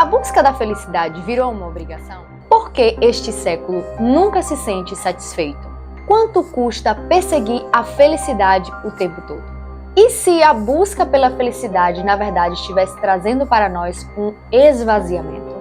A busca da felicidade virou uma obrigação? Por que este século nunca se sente satisfeito? Quanto custa perseguir a felicidade o tempo todo? E se a busca pela felicidade, na verdade, estivesse trazendo para nós um esvaziamento?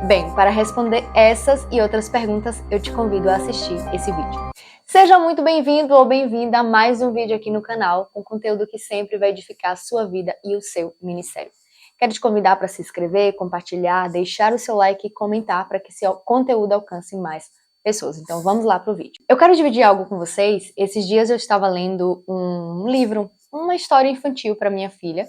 Bem, para responder essas e outras perguntas, eu te convido a assistir esse vídeo. Seja muito bem-vindo ou bem-vinda a mais um vídeo aqui no canal, com conteúdo que sempre vai edificar a sua vida e o seu ministério. Quero te convidar para se inscrever, compartilhar, deixar o seu like e comentar para que esse conteúdo alcance mais pessoas. Então vamos lá para o vídeo. Eu quero dividir algo com vocês. Esses dias eu estava lendo um livro, uma história infantil para minha filha,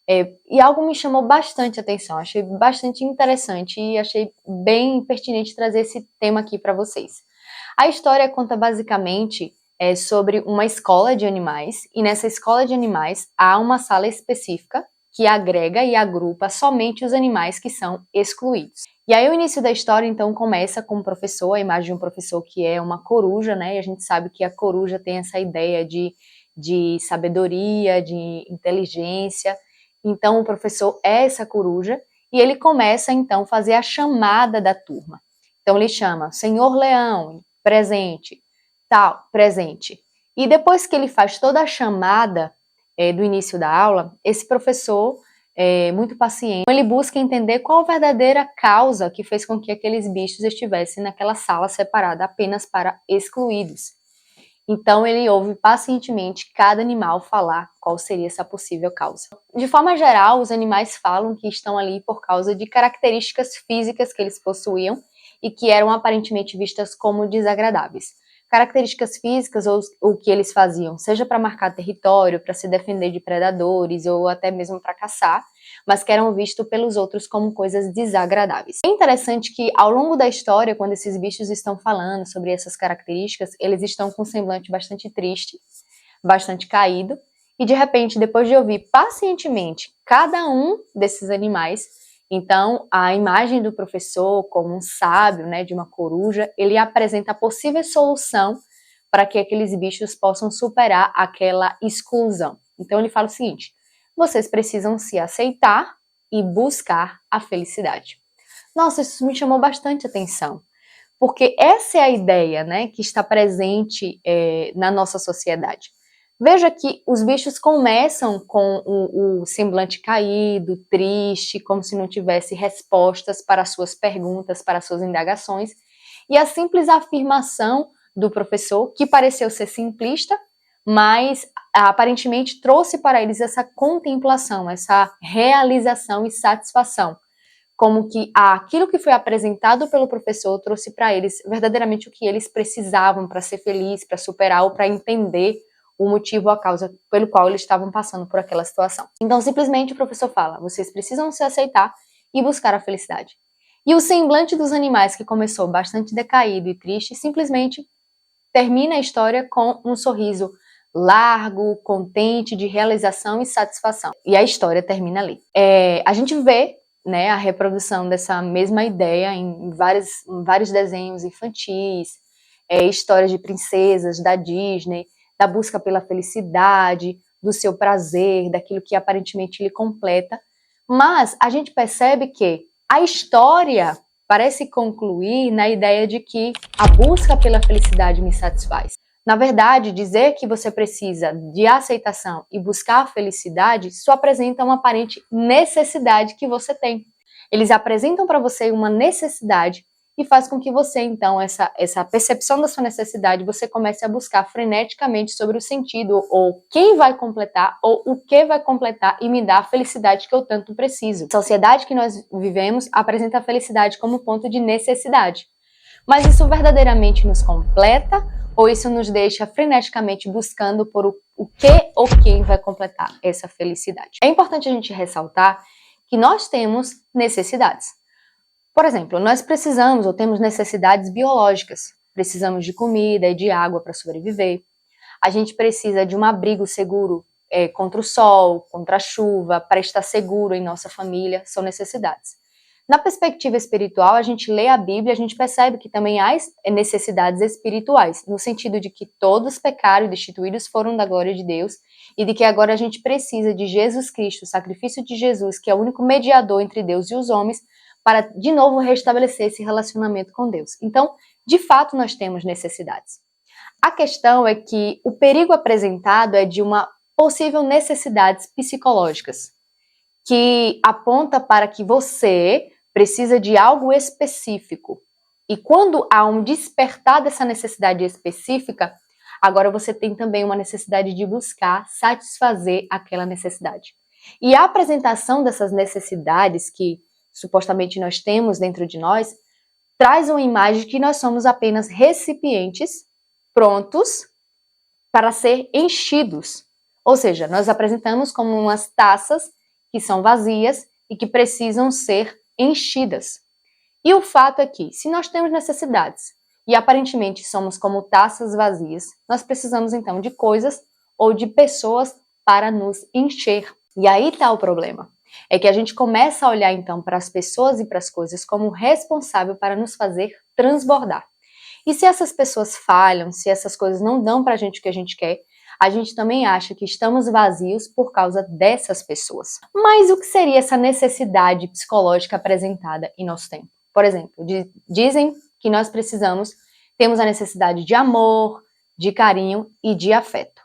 e algo me chamou bastante atenção, achei bastante interessante e achei bem pertinente trazer esse tema aqui para vocês. A história conta basicamente sobre uma escola de animais, e nessa escola de animais há uma sala específica que agrega e agrupa somente os animais que são excluídos. E aí o início da história então começa com um professor, a imagem de um professor que é uma coruja, né? E a gente sabe que a coruja tem essa ideia de sabedoria, de inteligência. Então o professor é essa coruja e ele começa então a fazer a chamada da turma. Então ele chama Senhor Leão, presente, tal, presente. E depois que ele faz toda a chamada do início da aula, esse professor, muito paciente, ele busca entender qual a verdadeira causa que fez com que aqueles bichos estivessem naquela sala separada apenas para excluídos. Então ele ouve pacientemente cada animal falar qual seria essa possível causa. De forma geral, os animais falam que estão ali por causa de características físicas que eles possuíam e que eram aparentemente vistas como desagradáveis. Características físicas ou o que eles faziam, seja para marcar território, para se defender de predadores ou até mesmo para caçar, mas que eram vistos pelos outros como coisas desagradáveis. É interessante que ao longo da história, quando esses bichos estão falando sobre essas características, eles estão com um semblante bastante triste, bastante caído, e de repente, depois de ouvir pacientemente cada um desses animais, então, a imagem do professor como um sábio, né, de uma coruja, ele apresenta a possível solução para que aqueles bichos possam superar aquela exclusão. Então, ele fala o seguinte: vocês precisam se aceitar e buscar a felicidade. Nossa, isso me chamou bastante atenção, porque essa é a ideia, né, que está presente na nossa sociedade. Veja que os bichos começam com o semblante caído, triste, como se não tivesse respostas para suas perguntas, para suas indagações, e a simples afirmação do professor, que pareceu ser simplista, mas aparentemente trouxe para eles essa contemplação, essa realização e satisfação, como que aquilo que foi apresentado pelo professor trouxe para eles verdadeiramente o que eles precisavam para ser felizes, para superar ou para entender o motivo, a causa pelo qual eles estavam passando por aquela situação. Então, simplesmente o professor fala: vocês precisam se aceitar e buscar a felicidade. E o semblante dos animais, que começou bastante decaído e triste, simplesmente termina a história com um sorriso largo, contente, de realização e satisfação. E a história termina ali. A gente vê, né, a reprodução dessa mesma ideia em vários desenhos infantis, histórias de princesas da Disney, da busca pela felicidade, do seu prazer, daquilo que aparentemente lhe completa. Mas a gente percebe que a história parece concluir na ideia de que a busca pela felicidade me satisfaz. Na verdade, dizer que você precisa de aceitação e buscar a felicidade só apresenta uma aparente necessidade que você tem. Eles apresentam para você uma necessidade e faz com que você, então, essa percepção da sua necessidade, você comece a buscar freneticamente sobre o sentido, ou quem vai completar, ou o que vai completar e me dar a felicidade que eu tanto preciso. A sociedade que nós vivemos apresenta a felicidade como ponto de necessidade. Mas isso verdadeiramente nos completa, ou isso nos deixa freneticamente buscando por o que ou quem vai completar essa felicidade? É importante a gente ressaltar que nós temos necessidades. Por exemplo, nós precisamos ou temos necessidades biológicas. Precisamos de comida e de água para sobreviver. A gente precisa de um abrigo seguro contra o sol, contra a chuva, para estar seguro em nossa família. São necessidades. Na perspectiva espiritual, a gente lê a Bíblia, a gente percebe que também há necessidades espirituais, no sentido de que todos pecaram e destituídos foram da glória de Deus, e de que agora a gente precisa de Jesus Cristo, o sacrifício de Jesus, que é o único mediador entre Deus e os homens, para de novo restabelecer esse relacionamento com Deus. Então, de fato, nós temos necessidades. A questão é que o perigo apresentado é de uma possível necessidades psicológicas, que aponta para que você precisa de algo específico. E quando há um despertar dessa necessidade específica, agora você tem também uma necessidade de buscar satisfazer aquela necessidade. E a apresentação dessas necessidades que supostamente nós temos dentro de nós, traz uma imagem de que nós somos apenas recipientes prontos para ser enchidos. Ou seja, nós apresentamos como umas taças que são vazias e que precisam ser enchidas. E o fato é que, se nós temos necessidades e aparentemente somos como taças vazias, nós precisamos então de coisas ou de pessoas para nos encher. E aí está o problema. É que a gente começa a olhar então para as pessoas e para as coisas como responsável para nos fazer transbordar. E se essas pessoas falham, se essas coisas não dão para a gente o que a gente quer, a gente também acha que estamos vazios por causa dessas pessoas. Mas o que seria essa necessidade psicológica apresentada em nosso tempo? Por exemplo, dizem que nós temos a necessidade de amor, de carinho e de afeto.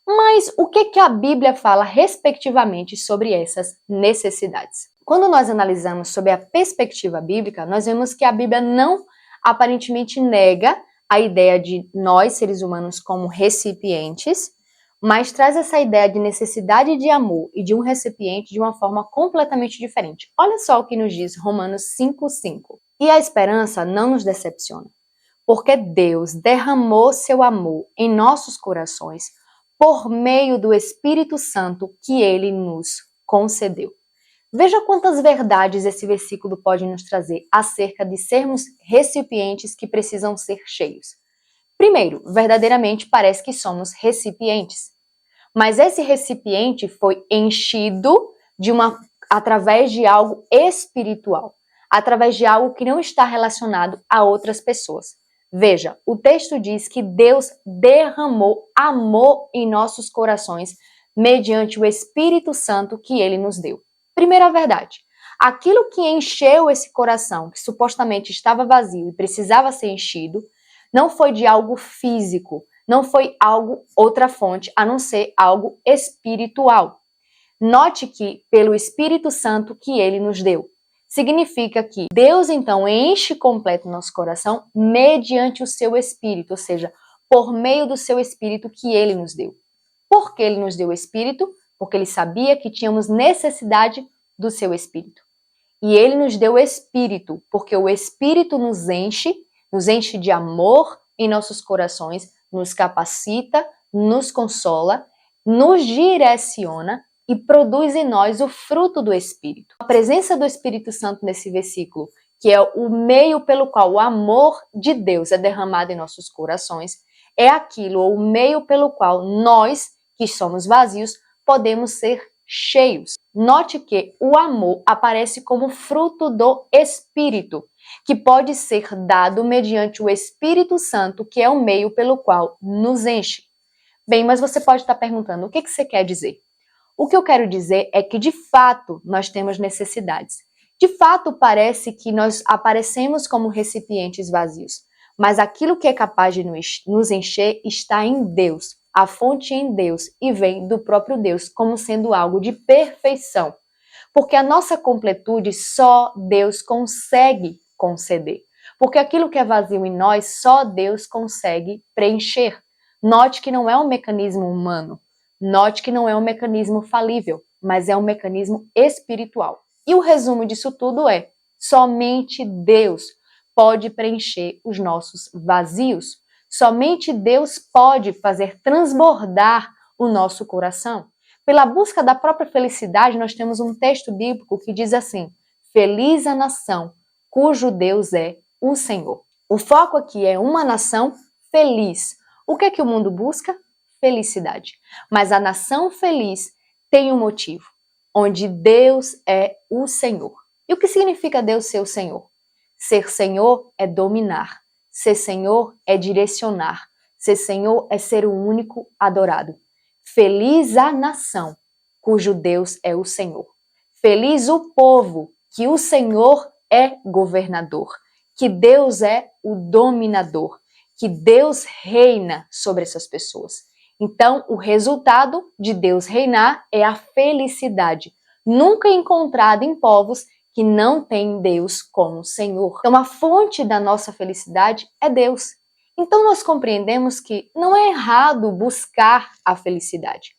Mas o que a Bíblia fala respectivamente sobre essas necessidades? Quando nós analisamos sobre a perspectiva bíblica, nós vemos que a Bíblia não aparentemente nega a ideia de nós, seres humanos, como recipientes, mas traz essa ideia de necessidade de amor e de um recipiente de uma forma completamente diferente. Olha só o que nos diz Romanos 5:5. E a esperança não nos decepciona, porque Deus derramou seu amor em nossos corações por meio do Espírito Santo que Ele nos concedeu. Veja quantas verdades esse versículo pode nos trazer acerca de sermos recipientes que precisam ser cheios. Primeiro, verdadeiramente parece que somos recipientes, mas esse recipiente foi enchido através de algo espiritual, através de algo que não está relacionado a outras pessoas. Veja, o texto diz que Deus derramou amor em nossos corações mediante o Espírito Santo que Ele nos deu. Primeira verdade, aquilo que encheu esse coração, que supostamente estava vazio e precisava ser enchido, não foi de algo físico, não foi outra fonte, a não ser algo espiritual. Note que pelo Espírito Santo que Ele nos deu. Significa que Deus, então, enche completo nosso coração mediante o seu Espírito, ou seja, por meio do seu Espírito que Ele nos deu. Por que Ele nos deu o Espírito? Porque Ele sabia que tínhamos necessidade do seu Espírito. E Ele nos deu o Espírito, porque o Espírito nos enche de amor em nossos corações, nos capacita, nos consola, nos direciona e produz em nós o fruto do Espírito. A presença do Espírito Santo nesse versículo, que é o meio pelo qual o amor de Deus é derramado em nossos corações, é aquilo, ou o meio pelo qual nós, que somos vazios, podemos ser cheios. Note que o amor aparece como fruto do Espírito, que pode ser dado mediante o Espírito Santo, que é o meio pelo qual nos enche. Bem, mas você pode estar perguntando, o que você quer dizer? O que eu quero dizer é que, de fato, nós temos necessidades. De fato, parece que nós aparecemos como recipientes vazios, mas aquilo que é capaz de nos encher está em Deus, a fonte em Deus, e vem do próprio Deus como sendo algo de perfeição. Porque a nossa completude só Deus consegue conceder. Porque aquilo que é vazio em nós, só Deus consegue preencher. Note que não é um mecanismo humano. Note que não é um mecanismo falível, mas é um mecanismo espiritual. E o resumo disso tudo é: somente Deus pode preencher os nossos vazios. Somente Deus pode fazer transbordar o nosso coração. Pela busca da própria felicidade, nós temos um texto bíblico que diz assim: feliz a nação cujo Deus é o Senhor. O foco aqui é uma nação feliz. O que é que o mundo busca? Felicidade. Mas a nação feliz tem um motivo, onde Deus é o Senhor. E o que significa Deus ser o Senhor? Ser Senhor é dominar. Ser Senhor é direcionar. Ser Senhor é ser o único adorado. Feliz a nação cujo Deus é o Senhor. Feliz o povo que o Senhor é governador, que Deus é o dominador, que Deus reina sobre essas pessoas. Então, o resultado de Deus reinar é a felicidade, nunca encontrada em povos que não têm Deus como Senhor. Então, a fonte da nossa felicidade é Deus. Então, nós compreendemos que não é errado buscar a felicidade.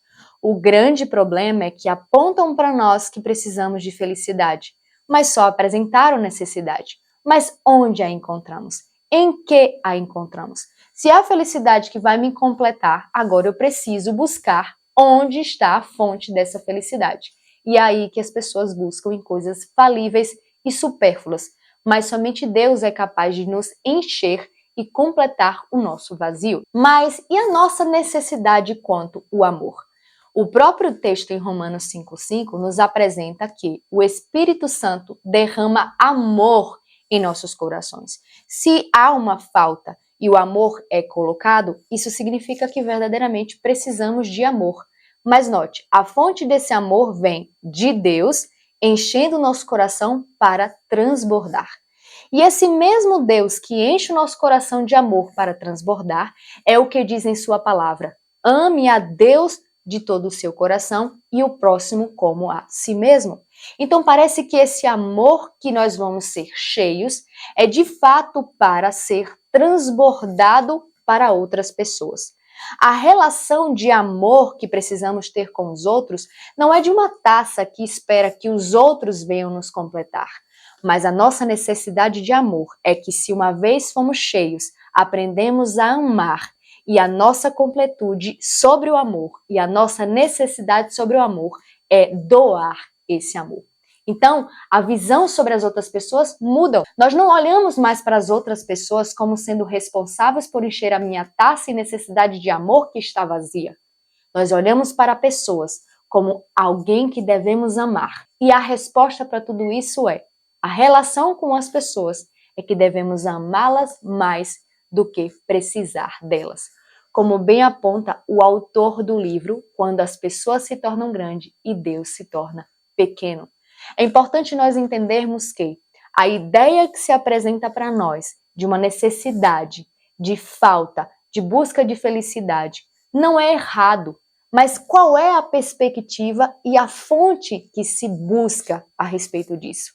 O grande problema é que apontam para nós que precisamos de felicidade, mas só apresentaram necessidade. Mas onde a encontramos? Em que a encontramos? Se é a felicidade que vai me completar, agora eu preciso buscar onde está a fonte dessa felicidade. E é aí que as pessoas buscam em coisas falíveis e supérfluas, mas somente Deus é capaz de nos encher e completar o nosso vazio. Mas e a nossa necessidade quanto ao amor? O próprio texto em Romanos 5,5 nos apresenta que o Espírito Santo derrama amor em nossos corações. Se há uma falta e o amor é colocado, isso significa que verdadeiramente precisamos de amor. Mas note, a fonte desse amor vem de Deus, enchendo o nosso coração para transbordar. E esse mesmo Deus que enche o nosso coração de amor para transbordar é o que diz em sua palavra: ame a Deus de todo o seu coração e o próximo como a si mesmo. Então parece que esse amor que nós vamos ser cheios é de fato para ser transbordado para outras pessoas. A relação de amor que precisamos ter com os outros não é de uma taça que espera que os outros venham nos completar. Mas a nossa necessidade de amor é que, se uma vez fomos cheios, aprendemos a amar, e a nossa completude sobre o amor e a nossa necessidade sobre o amor é doar esse amor. Então, a visão sobre as outras pessoas muda. Nós não olhamos mais para as outras pessoas como sendo responsáveis por encher a minha taça e necessidade de amor que está vazia. Nós olhamos para pessoas como alguém que devemos amar. E a resposta para tudo isso é: a relação com as pessoas é que devemos amá-las mais do que precisar delas. Como bem aponta o autor do livro, Quando as Pessoas se Tornam Grandes e Deus se Torna Pequeno. É importante nós entendermos que a ideia que se apresenta para nós de uma necessidade, de falta, de busca de felicidade, não é errado, mas qual é a perspectiva e a fonte que se busca a respeito disso?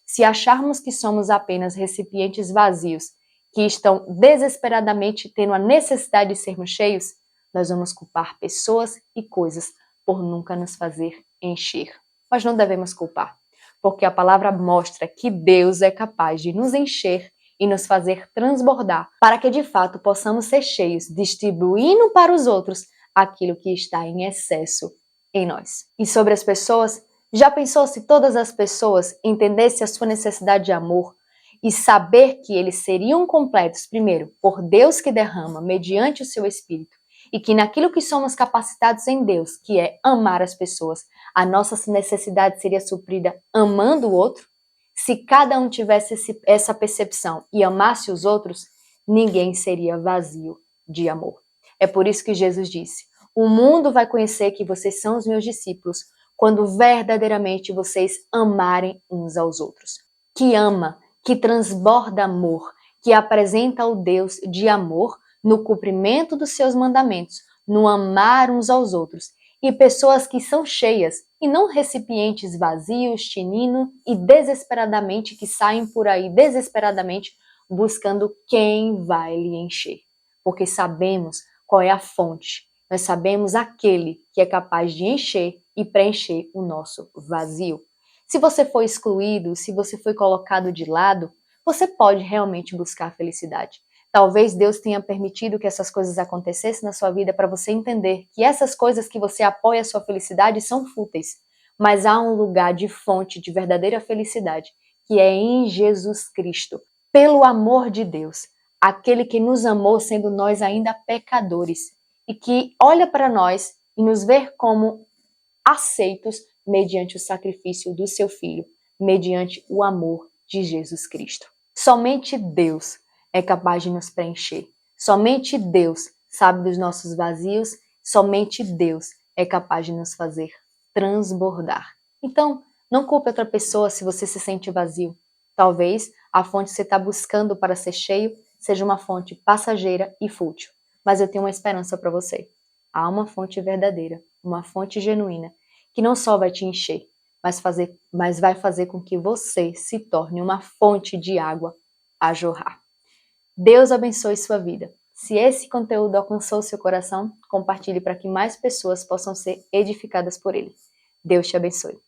Se acharmos que somos apenas recipientes vazios, que estão desesperadamente tendo a necessidade de sermos cheios, nós vamos culpar pessoas e coisas por nunca nos fazer encher. Mas não devemos culpar, porque a palavra mostra que Deus é capaz de nos encher e nos fazer transbordar, para que de fato possamos ser cheios, distribuindo para os outros aquilo que está em excesso em nós. E sobre as pessoas, já pensou se todas as pessoas entendessem a sua necessidade de amor e saber que eles seriam completos, primeiro, por Deus que derrama mediante o seu Espírito, e que naquilo que somos capacitados em Deus, que é amar as pessoas, a nossa necessidade seria suprida amando o outro? Se cada um tivesse essa percepção e amasse os outros, ninguém seria vazio de amor. É por isso que Jesus disse: o mundo vai conhecer que vocês são os meus discípulos quando verdadeiramente vocês amarem uns aos outros. Que ama, que transborda amor, que apresenta o Deus de amor no cumprimento dos seus mandamentos, no amar uns aos outros, e pessoas que são cheias e não recipientes vazios, tinindo e desesperadamente que saem por aí desesperadamente buscando quem vai lhe encher. Porque sabemos qual é a fonte, nós sabemos aquele que é capaz de encher e preencher o nosso vazio. Se você foi excluído, se você foi colocado de lado, você pode realmente buscar a felicidade. Talvez Deus tenha permitido que essas coisas acontecessem na sua vida para você entender que essas coisas que você apoia a sua felicidade são fúteis. Mas há um lugar de fonte de verdadeira felicidade, que é em Jesus Cristo. Pelo amor de Deus, aquele que nos amou sendo nós ainda pecadores e que olha para nós e nos vê como aceitos mediante o sacrifício do seu Filho, mediante o amor de Jesus Cristo. Somente Deus é capaz de nos preencher. Somente Deus sabe dos nossos vazios. Somente Deus é capaz de nos fazer transbordar. Então, não culpe outra pessoa se você se sente vazio. Talvez a fonte que você está buscando para ser cheio seja uma fonte passageira e fútil. Mas eu tenho uma esperança para você. Há uma fonte verdadeira, uma fonte genuína, que não só vai te encher, mas vai fazer com que você se torne uma fonte de água a jorrar. Deus abençoe sua vida. Se esse conteúdo alcançou seu coração, compartilhe para que mais pessoas possam ser edificadas por ele. Deus te abençoe.